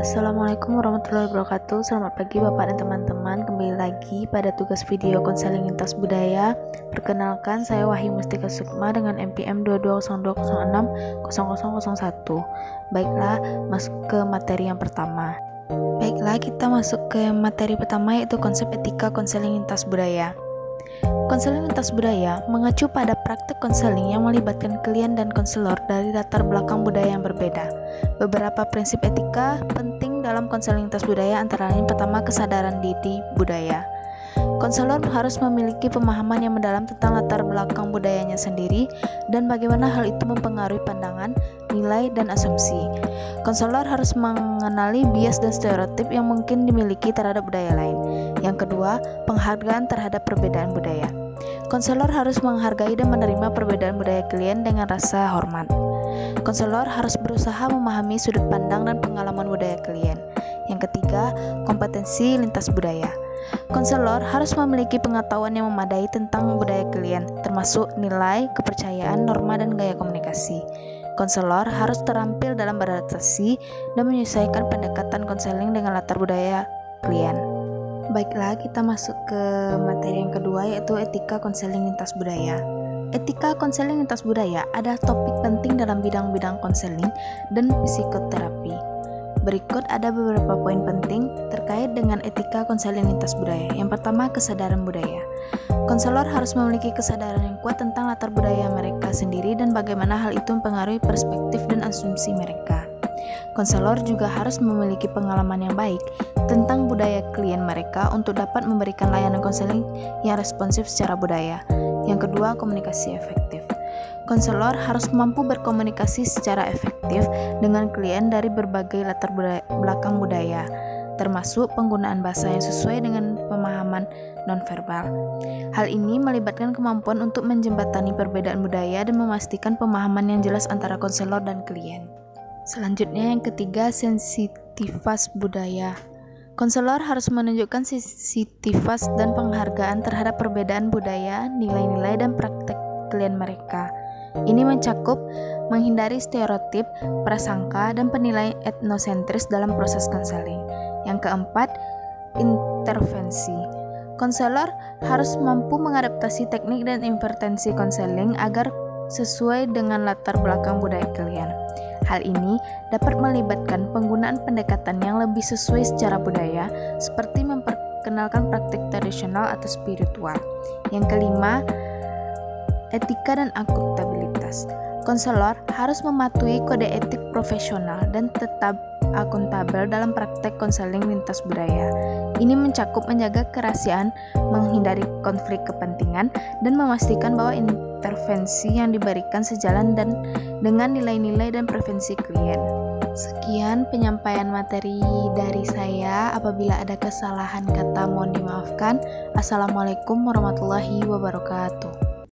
Assalamualaikum warahmatullahi wabarakatuh. Selamat pagi Bapak dan teman-teman. Kembali lagi pada tugas video konseling lintas budaya. Perkenalkan, saya Wahyu Mustika Sukma dengan NPM 2202060001. Baiklah, masuk ke materi yang pertama. Kita masuk ke materi pertama, yaitu konsep etika konseling lintas budaya. Konseling lintas budaya mengacu pada praktek konseling yang melibatkan klien dan konselor dari latar belakang budaya yang berbeda. Beberapa prinsip etika penting dalam konseling lintas budaya antara lain: pertama, kesadaran diri budaya. Konselor harus memiliki pemahaman yang mendalam tentang latar belakang budayanya sendiri dan bagaimana hal itu mempengaruhi pandangan, nilai, dan asumsi. Konselor harus mengenali bias dan stereotip yang mungkin dimiliki terhadap budaya lain. Yang kedua, penghargaan terhadap perbedaan budaya. Konselor harus menghargai dan menerima perbedaan budaya klien dengan rasa hormat. Konselor harus berusaha memahami sudut pandang dan pengalaman budaya klien. Yang ketiga, kompetensi lintas budaya. Konselor harus memiliki pengetahuan yang memadai tentang budaya klien, termasuk nilai, kepercayaan, norma, dan gaya komunikasi. Konselor harus terampil dalam beradaptasi dan menyesuaikan pendekatan konseling dengan latar budaya klien. Baiklah, kita masuk ke materi yang kedua, yaitu etika konseling lintas budaya. Etika konseling lintas budaya adalah topik penting dalam bidang-bidang konseling dan psikoterapi. Berikut ada beberapa poin penting terkait dengan etika konseling lintas budaya. Yang pertama, kesadaran budaya. Konselor harus memiliki kesadaran yang kuat tentang latar budaya mereka sendiri dan bagaimana hal itu mempengaruhi perspektif dan asumsi mereka. Konselor juga harus memiliki pengalaman yang baik tentang budaya klien mereka untuk dapat memberikan layanan konseling yang responsif secara budaya. Yang kedua, komunikasi efektif. Konselor harus mampu berkomunikasi secara efektif dengan klien dari berbagai latar belakang budaya, termasuk penggunaan bahasa yang sesuai dengan pemahaman nonverbal. Hal ini melibatkan kemampuan untuk menjembatani perbedaan budaya dan memastikan pemahaman yang jelas antara konselor dan klien. Selanjutnya, yang ketiga, sensitivitas budaya. Konselor harus menunjukkan sensitivitas dan penghargaan terhadap perbedaan budaya, nilai-nilai, dan praktek klien mereka. Ini mencakup menghindari stereotip, prasangka, dan penilaian etnosentris dalam proses konseling. Yang keempat, intervensi. Konselor harus mampu mengadaptasi teknik dan intervensi konseling agar sesuai dengan latar belakang budaya klien. Hal ini dapat melibatkan penggunaan pendekatan yang lebih sesuai secara budaya, seperti memperkenalkan praktik tradisional atau spiritual. Yang kelima, etika dan akuntabilitas. Konselor harus mematuhi kode etik profesional dan tetap akuntabel dalam praktek konseling lintas budaya. Ini mencakup menjaga kerahasiaan, menghindari konflik kepentingan, dan memastikan bahwa intervensi yang diberikan sejalan dengan nilai-nilai dan preferensi klien. Sekian penyampaian materi dari saya. Apabila ada kesalahan kata, mohon dimaafkan. Assalamualaikum warahmatullahi wabarakatuh.